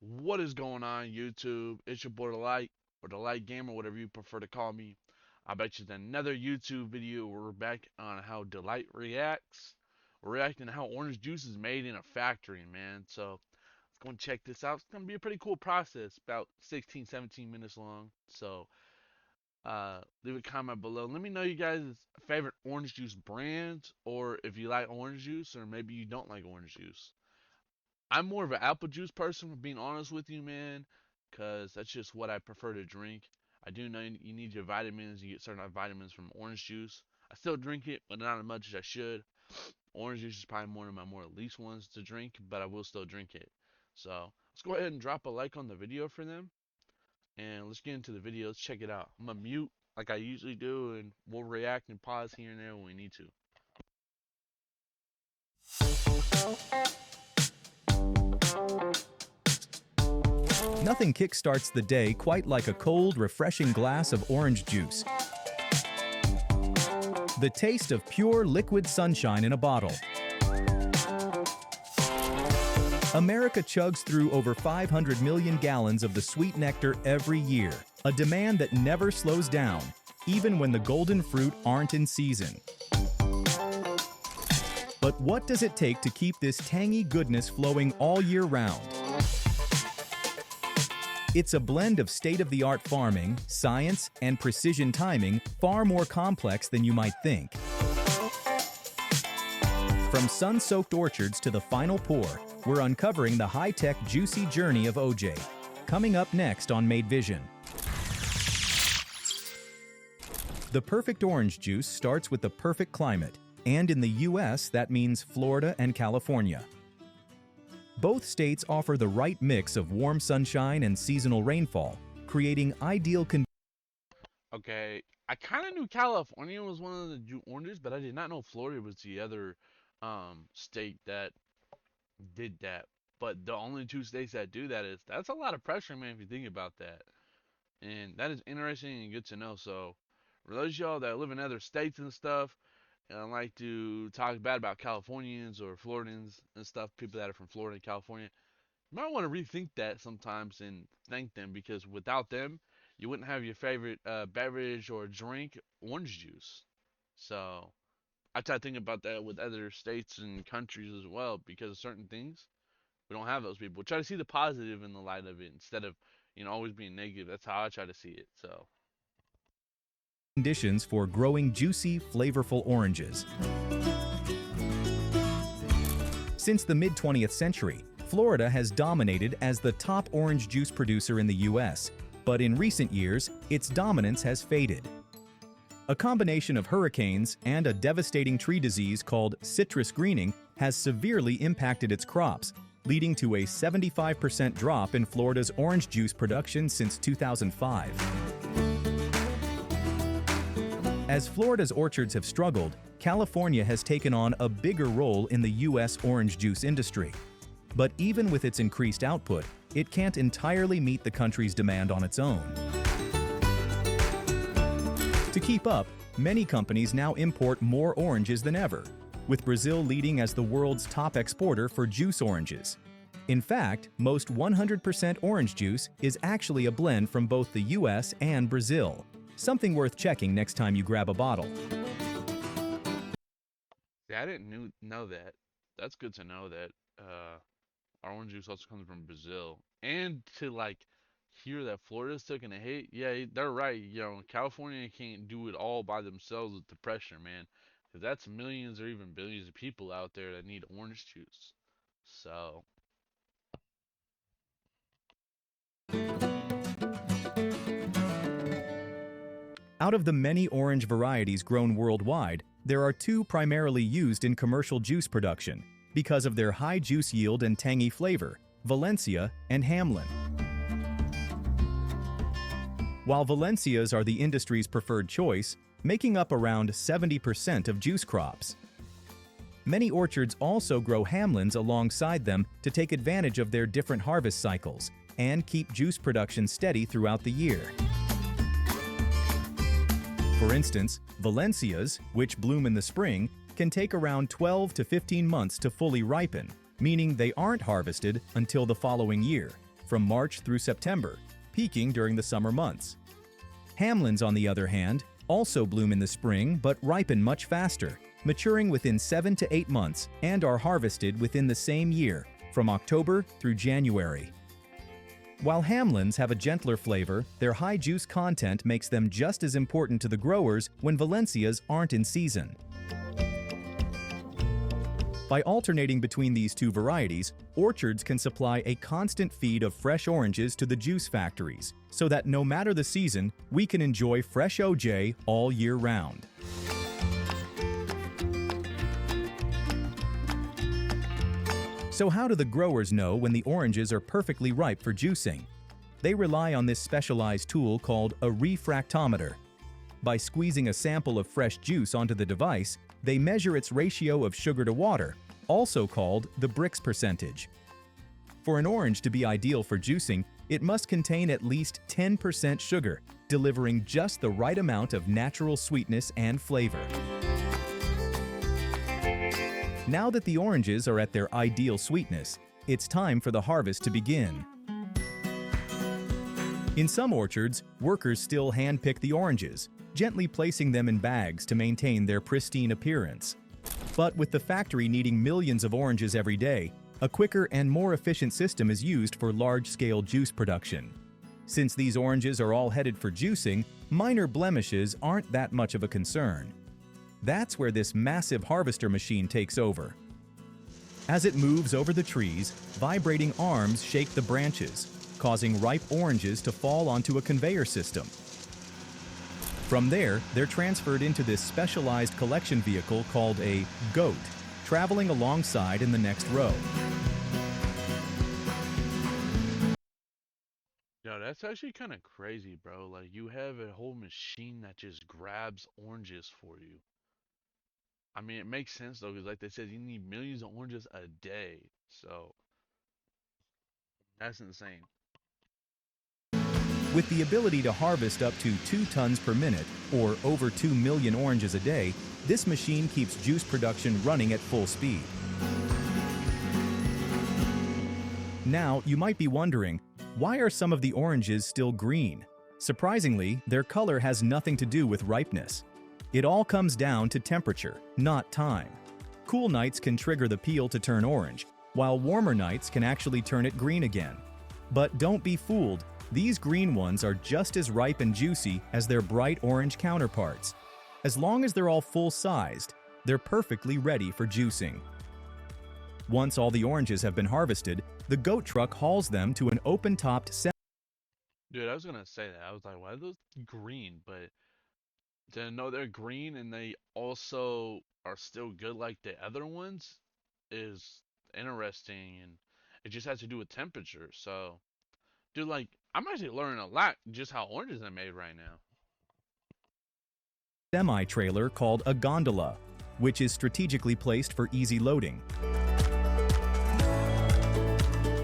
What is going on, YouTube? It's your boy, the Light, or the Light Gamer, whatever you prefer to call me. I bet you it's another YouTube video. We're back on how Delight reacts. We're reacting to how orange juice is made in a factory, man. So let's go and check this out. It's gonna be a pretty cool process, about 16, 17 minutes long. So leave a comment below. Let me know you guys' favorite orange juice brands, or if you like orange juice, or maybe you don't like orange juice. I'm more of an apple juice person, being honest with you, man, because that's just what I prefer to drink. I do know you need your vitamins. You get certain vitamins from orange juice. I still drink it, but not as much as I should. Orange juice is probably one of my more least ones to drink, but I will still drink it. So let's go ahead and drop a like on the video for them, and let's get into the video. Let's check it out. I'm gonna mute like I usually do, and we'll react and pause here and there when we need to. Nothing kickstarts the day quite like a cold, refreshing glass of orange juice. The taste of pure liquid sunshine in a bottle. America chugs through over 500 million gallons of the sweet nectar every year, a demand that never slows down, even when the golden fruit aren't in season. But what does it take to keep this tangy goodness flowing all year round? It's a blend of state-of-the-art farming, science, and precision timing, far more complex than you might think. From sun-soaked orchards to the final pour, we're uncovering the high-tech, juicy journey of OJ. Coming up next on Made Vision. The perfect orange juice starts with the perfect climate, and in the US, that means Florida and California. Both states offer the right mix of warm sunshine and seasonal rainfall, creating ideal conditions. Okay, I kind of knew California was one of the oranges, but I did not know Florida was the other state that did that. But the only two states that do that that's a lot of pressure, man, if you think about that. And that is interesting and good to know. So, for those of y'all that live in other states and stuff, and like to talk bad about Californians or Floridans and stuff, people that are from Florida and California, you might want to rethink that sometimes and thank them, because without them, you wouldn't have your favorite beverage or drink, orange juice. So I try to think about that with other states and countries as well, because of certain things, we don't have those people. Try to see the positive in the light of it instead of, always being negative. That's how I try to see it. So. Conditions for growing juicy, flavorful oranges. Since the mid-20th century, Florida has dominated as the top orange juice producer in the US, but in recent years, its dominance has faded. A combination of hurricanes and a devastating tree disease called citrus greening has severely impacted its crops, leading to a 75% drop in Florida's orange juice production since 2005. As Florida's orchards have struggled, California has taken on a bigger role in the U.S. orange juice industry. But even with its increased output, it can't entirely meet the country's demand on its own. To keep up, many companies now import more oranges than ever, with Brazil leading as the world's top exporter for juice oranges. In fact, most 100% orange juice is actually a blend from both the U.S. and Brazil. Something worth checking next time you grab a bottle. Yeah, I didn't know that. That's good to know that our orange juice also comes from Brazil. And to hear that Florida's taking a hit, yeah, they're right. California can't do it all by themselves with the pressure, man. Because that's millions or even billions of people out there that need orange juice. So. Out of the many orange varieties grown worldwide, there are two primarily used in commercial juice production because of their high juice yield and tangy flavor: Valencia and Hamlin. While Valencias are the industry's preferred choice, making up around 70% of juice crops. Many orchards also grow Hamlins alongside them to take advantage of their different harvest cycles and keep juice production steady throughout the year. For instance, Valencias, which bloom in the spring, can take around 12 to 15 months to fully ripen, meaning they aren't harvested until the following year. from March through September, peaking during the summer months. Hamlins, on the other hand, also bloom in the spring but ripen much faster, maturing within 7 to 8 months and are harvested within the same year, from October through January. While Hamlins have a gentler flavor, their high juice content makes them just as important to the growers when Valencias aren't in season. By alternating between these two varieties, orchards can supply a constant feed of fresh oranges to the juice factories, so that no matter the season, we can enjoy fresh OJ all year round. So how do the growers know when the oranges are perfectly ripe for juicing? They rely on this specialized tool called a refractometer. By squeezing a sample of fresh juice onto the device, they measure its ratio of sugar to water, also called the Brix percentage. For an orange to be ideal for juicing, it must contain at least 10% sugar, delivering just the right amount of natural sweetness and flavor. Now that the oranges are at their ideal sweetness, it's time for the harvest to begin. In some orchards, workers still hand-pick the oranges, gently placing them in bags to maintain their pristine appearance. But with the factory needing millions of oranges every day, a quicker and more efficient system is used for large-scale juice production. Since these oranges are all headed for juicing, minor blemishes aren't that much of a concern. That's where this massive harvester machine takes over. As it moves over the trees, vibrating arms shake the branches, causing ripe oranges to fall onto a conveyor system. From there, they're transferred into this specialized collection vehicle called a goat, traveling alongside in the next row. Yo, that's actually kind of crazy, bro. Like, you have a whole machine that just grabs oranges for you. I mean, it makes sense though, because like they said, you need millions of oranges a day. So that's insane. With the ability to harvest up to 2 tons per minute, or over 2 million oranges a day, this machine keeps juice production running at full speed. Now, you might be wondering, why are some of the oranges still green? Surprisingly, their color has nothing to do with ripeness. It all comes down to temperature, not time. Cool nights can trigger the peel to turn orange, while warmer nights can actually turn it green again. But don't be fooled, these green ones are just as ripe and juicy as their bright orange counterparts. As long as they're all full-sized, they're perfectly ready for juicing. Once all the oranges have been harvested, the goat truck hauls them to an open-topped Dude, I was gonna say that. I was like, why are those green? But to know they're green and they also are still good like the other ones is interesting, and it just has to do with temperature. So, dude, like, I'm actually learning a lot just how oranges are made right now. semi-trailer called a gondola, which is strategically placed for easy loading.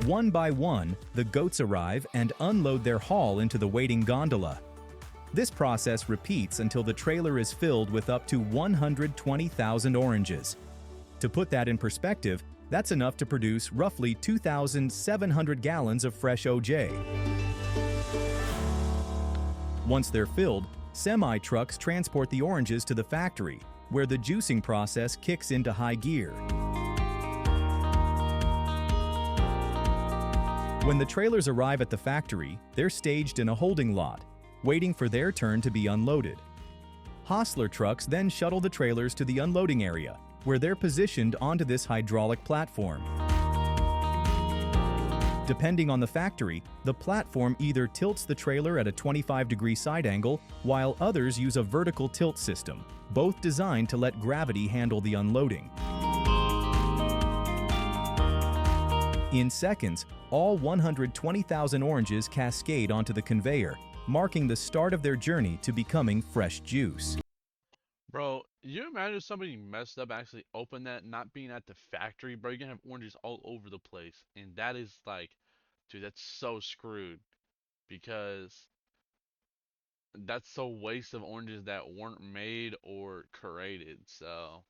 One by one, the goats arrive and unload their haul into the waiting gondola. This process repeats until the trailer is filled with up to 120,000 oranges. To put that in perspective, that's enough to produce roughly 2,700 gallons of fresh OJ. Once they're filled, semi-trucks transport the oranges to the factory, where the juicing process kicks into high gear. When the trailers arrive at the factory, they're staged in a holding lot, waiting for their turn to be unloaded. Hostler trucks then shuttle the trailers to the unloading area, where they're positioned onto this hydraulic platform. Depending on the factory, the platform either tilts the trailer at a 25-degree side angle, while others use a vertical tilt system, both designed to let gravity handle the unloading. In seconds, all 120,000 oranges cascade onto the conveyor, marking the start of their journey to becoming fresh juice. Bro, you imagine if somebody messed up actually opened that not being at the factory, bro? You're gonna have oranges all over the place. And that is like, dude, that's so screwed. Because that's a waste of oranges that weren't made or created. So,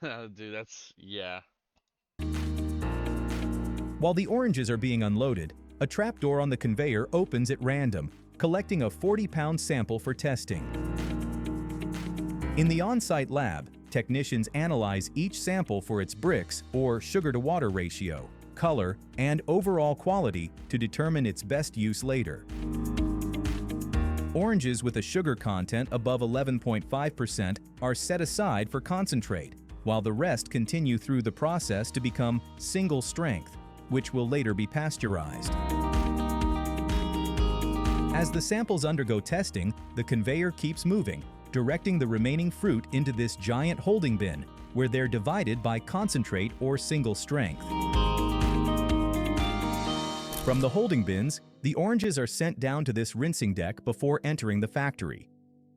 dude, that's, yeah. While the oranges are being unloaded, a trapdoor on the conveyor opens at random, collecting a 40-pound sample for testing. In the on-site lab, technicians analyze each sample for its Brix or sugar-to-water ratio, color, and overall quality to determine its best use later. Oranges with a sugar content above 11.5% are set aside for concentrate, while the rest continue through the process to become single strength, which will later be pasteurized. As the samples undergo testing, the conveyor keeps moving, directing the remaining fruit into this giant holding bin, where they're divided by concentrate or single strength. From the holding bins, the oranges are sent down to this rinsing deck before entering the factory.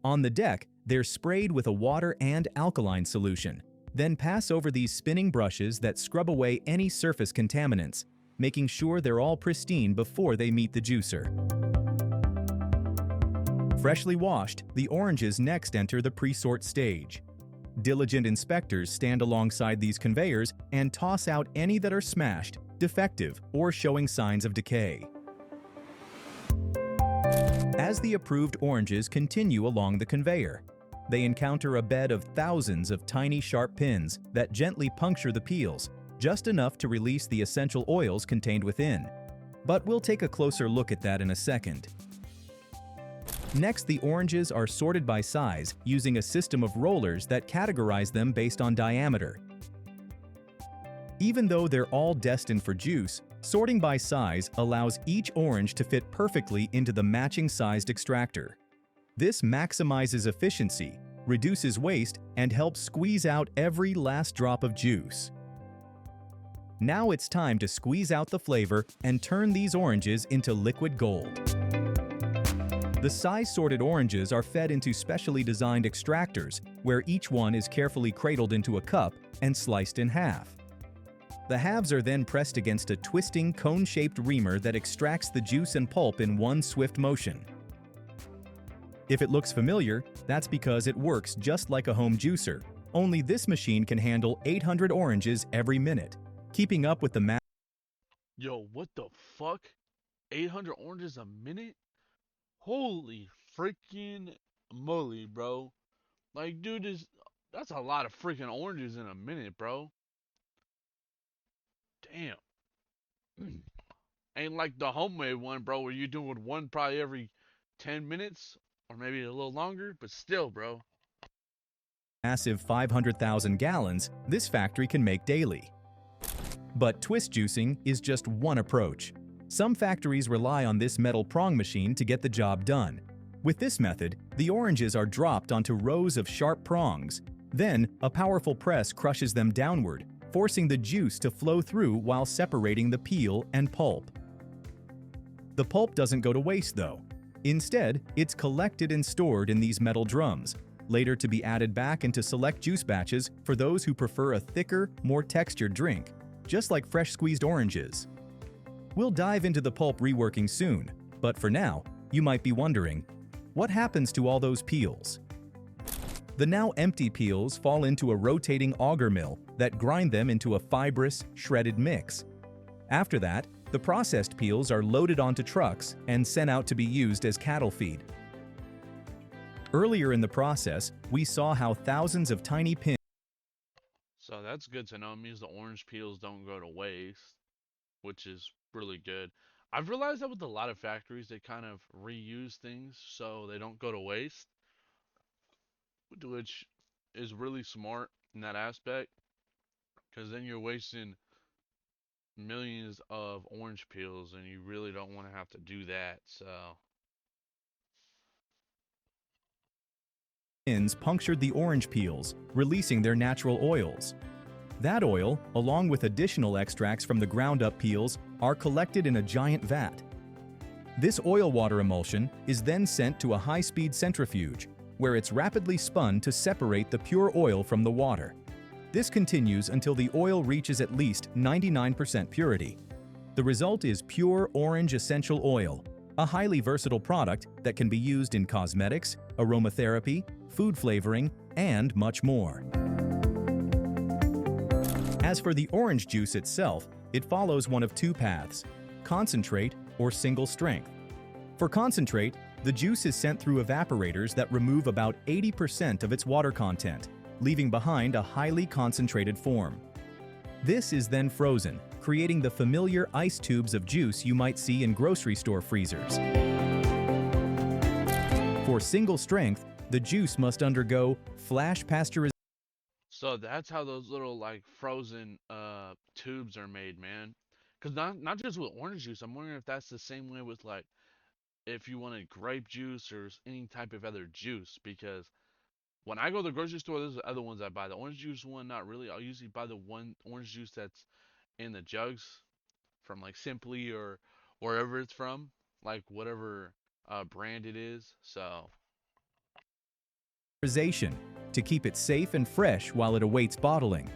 On the deck, they're sprayed with a water and alkaline solution, then pass over these spinning brushes that scrub away any surface contaminants, making sure they're all pristine before they meet the juicer. Freshly washed, the oranges next enter the pre-sort stage. Diligent inspectors stand alongside these conveyors and toss out any that are smashed, defective, or showing signs of decay. As the approved oranges continue along the conveyor, they encounter a bed of thousands of tiny sharp pins that gently puncture the peels, just enough to release the essential oils contained within. But we'll take a closer look at that in a second. Next, the oranges are sorted by size using a system of rollers that categorize them based on diameter. Even though they're all destined for juice, sorting by size allows each orange to fit perfectly into the matching sized extractor. This maximizes efficiency, reduces waste, and helps squeeze out every last drop of juice. Now it's time to squeeze out the flavor and turn these oranges into liquid gold. The size-sorted oranges are fed into specially designed extractors, where each one is carefully cradled into a cup and sliced in half. The halves are then pressed against a twisting, cone-shaped reamer that extracts the juice and pulp in one swift motion. If it looks familiar, that's because it works just like a home juicer, only this machine can handle 800 oranges every minute, keeping up with the Yo, what the fuck? 800 oranges a minute? Holy freaking moly, bro. Like, dude, that's a lot of freaking oranges in a minute, bro. Damn. Ain't like the homemade one, bro, where you're doing one probably every 10 minutes or maybe a little longer, but still, bro. massive 500,000 gallons this factory can make daily. But twist juicing is just one approach. Some factories rely on this metal prong machine to get the job done. With this method, the oranges are dropped onto rows of sharp prongs. Then, a powerful press crushes them downward, forcing the juice to flow through while separating the peel and pulp. The pulp doesn't go to waste, though. Instead, it's collected and stored in these metal drums, later to be added back into select juice batches for those who prefer a thicker, more textured drink, just like fresh squeezed oranges. We'll dive into the pulp reworking soon, but for now, you might be wondering, what happens to all those peels? The now empty peels fall into a rotating auger mill that grind them into a fibrous, shredded mix. After that, the processed peels are loaded onto trucks and sent out to be used as cattle feed. Earlier in the process, we saw how thousands of tiny pins. So that's good to know. It means the orange peels don't go to waste, which is really good. I've realized that with a lot of factories, they kind of reuse things so they don't go to waste, which is really smart in that aspect, because then you're wasting millions of orange peels and you really don't want to have to do that. So Pins punctured the orange peels, releasing their natural oils. That oil, along with additional extracts from the ground-up peels, are collected in a giant vat. This oil-water emulsion is then sent to a high-speed centrifuge, where it's rapidly spun to separate the pure oil from the water. This continues until the oil reaches at least 99% purity. The result is pure orange essential oil, a highly versatile product that can be used in cosmetics, aromatherapy, food flavoring, and much more. As for the orange juice itself, It follows one of two paths: concentrate or single strength. For concentrate, the juice is sent through evaporators that remove about 80% of its water content, leaving behind a highly concentrated form. This is then frozen, creating the familiar ice tubes of juice you might see in grocery store freezers. For single strength, the juice must undergo flash pasteurization. So that's how those little like frozen tubes are made, man. Cause not just with orange juice. I'm wondering if that's the same way with like if you wanted grape juice or any type of other juice. Because when I go to the grocery store, there's other ones I buy. The orange juice one, not really. I'll usually buy the one orange juice that's in the jugs from like Simply or wherever it's from, like whatever brand it is. So To keep it safe and fresh while it awaits bottling.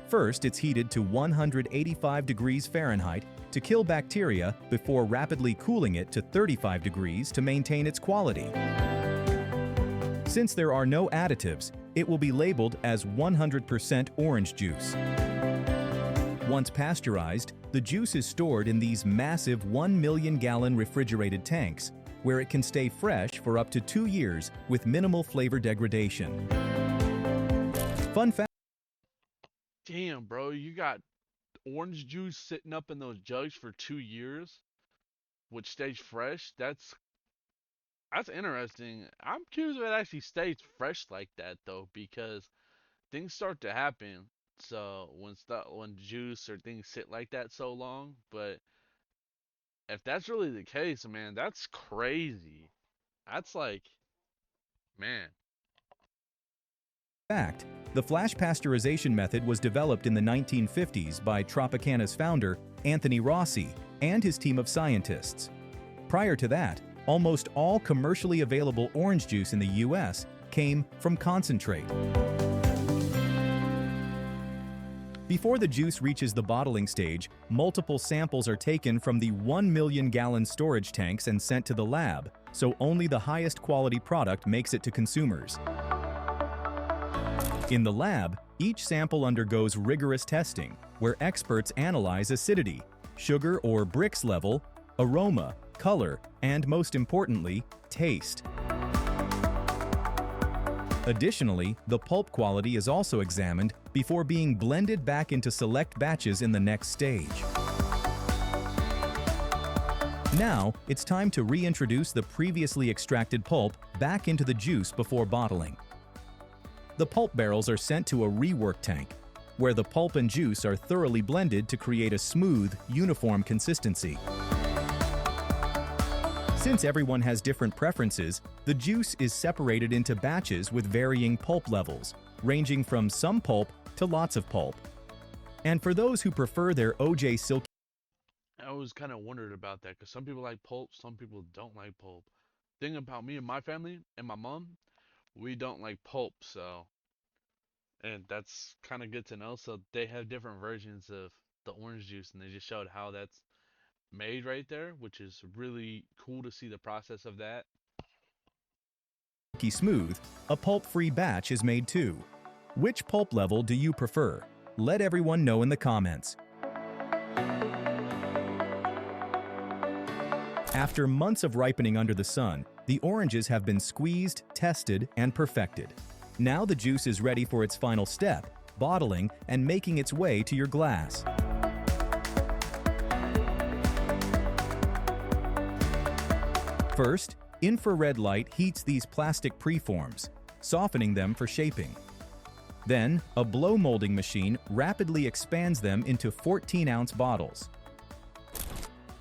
First, it's heated to 185 degrees Fahrenheit to kill bacteria before rapidly cooling it to 35 degrees to maintain its quality. Since there are no additives, it will be labeled as 100% orange juice. Once pasteurized, the juice is stored in these massive 1 million gallon refrigerated tanks, where it can stay fresh for up to 2 years with minimal flavor degradation. Fun fact: damn, bro, you got orange juice sitting up in those jugs for 2 years, which stays fresh. That's interesting. I'm curious if it actually stays fresh like that though, because things start to happen. So when juice or things sit like that so long, but if that's really the case, man, that's crazy. That's like, man. fact, the flash pasteurization method was developed in the 1950s by Tropicana's founder, Anthony Rossi, and his team of scientists. Prior to that, almost all commercially available orange juice in the US came from concentrate. Before the juice reaches the bottling stage, multiple samples are taken from the 1 million gallon storage tanks and sent to the lab, so only the highest quality product makes it to consumers. In the lab, each sample undergoes rigorous testing, where experts analyze acidity, sugar or Brix level, aroma, color, and most importantly, taste. Additionally, the pulp quality is also examined before being blended back into select batches in the next stage. Now, it's time to reintroduce the previously extracted pulp back into the juice before bottling. The pulp barrels are sent to a rework tank, where the pulp and juice are thoroughly blended to create a smooth, uniform consistency. Since everyone has different preferences, the juice is separated into batches with varying pulp levels, ranging from some pulp to lots of pulp. And for those who prefer their OJ silky, I always kind of wondered about that because some people like pulp, some people don't like pulp. Thing about me and my family and my mom, we don't like pulp, so and that's kind of good to know. So they have different versions of the orange juice, and they just showed how that's made right there, which is really cool to see the process of that. smooth, a pulp-free batch is made too. Which pulp level do you prefer? Let everyone know in the comments. After months of ripening under the sun, the oranges have been squeezed, tested, and perfected. Now the juice is ready for its final step, bottling and making its way to your glass. First, infrared light heats these plastic preforms, softening them for shaping. Then, a blow molding machine rapidly expands them into 14-ounce bottles.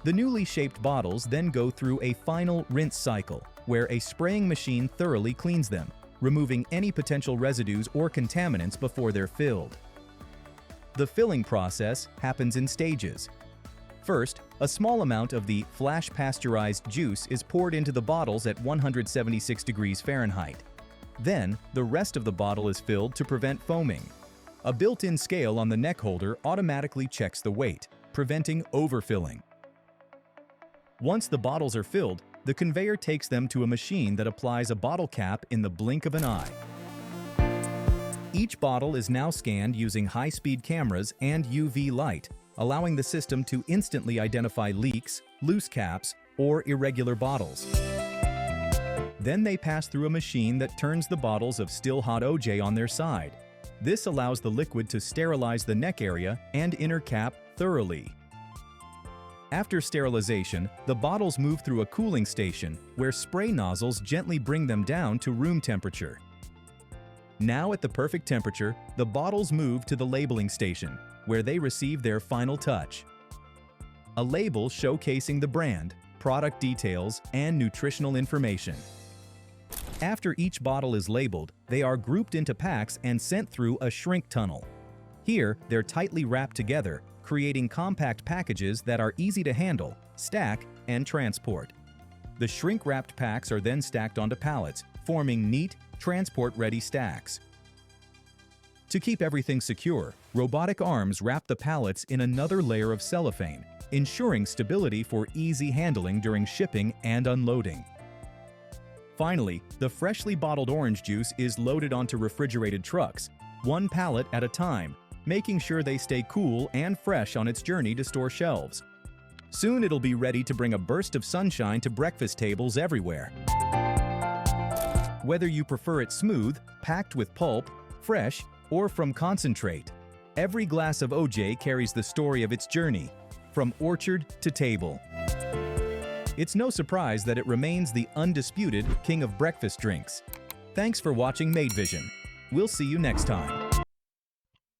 The newly shaped bottles then go through a final rinse cycle, where a spraying machine thoroughly cleans them, removing any potential residues or contaminants before they're filled. The filling process happens in stages. First, a small amount of the flash pasteurized juice is poured into the bottles at 176 degrees Fahrenheit. Then, the rest of the bottle is filled to prevent foaming. A built-in scale on the neck holder automatically checks the weight, preventing overfilling. Once the bottles are filled, the conveyor takes them to a machine that applies a bottle cap in the blink of an eye. Each bottle is now scanned using high-speed cameras and UV light, allowing the system to instantly identify leaks, loose caps, or irregular bottles. Then they pass through a machine that turns the bottles of still hot OJ on their side. This allows the liquid to sterilize the neck area and inner cap thoroughly. After sterilization, the bottles move through a cooling station where spray nozzles gently bring them down to room temperature. Now at the perfect temperature, the bottles move to the labeling station, where they receive their final touch. A label showcasing the brand, product details, and nutritional information. After each bottle is labeled, they are grouped into packs and sent through a shrink tunnel. Here, they're tightly wrapped together, creating compact packages that are easy to handle, stack, and transport. The shrink-wrapped packs are then stacked onto pallets, forming neat, transport-ready stacks. To keep everything secure, robotic arms wrap the pallets in another layer of cellophane, ensuring stability for easy handling during shipping and unloading. Finally, the freshly bottled orange juice is loaded onto refrigerated trucks, one pallet at a time, making sure they stay cool and fresh on its journey to store shelves. Soon it'll be ready to bring a burst of sunshine to breakfast tables everywhere. Whether you prefer it smooth, packed with pulp, fresh, or from concentrate, every glass of OJ carries the story of its journey, from orchard to table. It's no surprise that it remains the undisputed king of breakfast drinks. Thanks for watching Made Vision. We'll see you next time.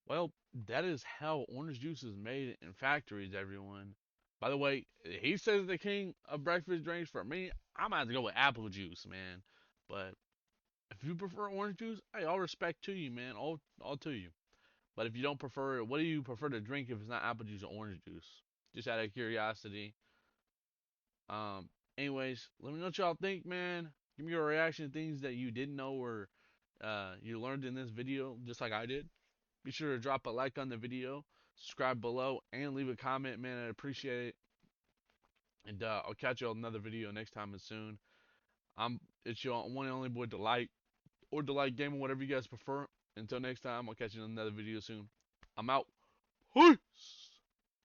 Well, that is how orange juice is made in factories, everyone. By the way, he says the king of breakfast drinks. For me, I'm gonna have to go with apple juice, man. But if you prefer orange juice, hey, all respect to you, man. All to you. But if you don't prefer it, what do you prefer to drink if it's not apple juice or orange juice? Just out of curiosity. Um, anyways, let me know what y'all think, man. Give me your reaction to things that you didn't know or you learned in this video, just like I did. Be sure to drop a like on the video, subscribe below, and leave a comment, man. I appreciate it. And I'll catch you on another video next time and soon. It's your one and only boy Delight, or Delight Gaming, whatever you guys prefer. Until next time, I'll catch you in another video soon. I'm out. Peace.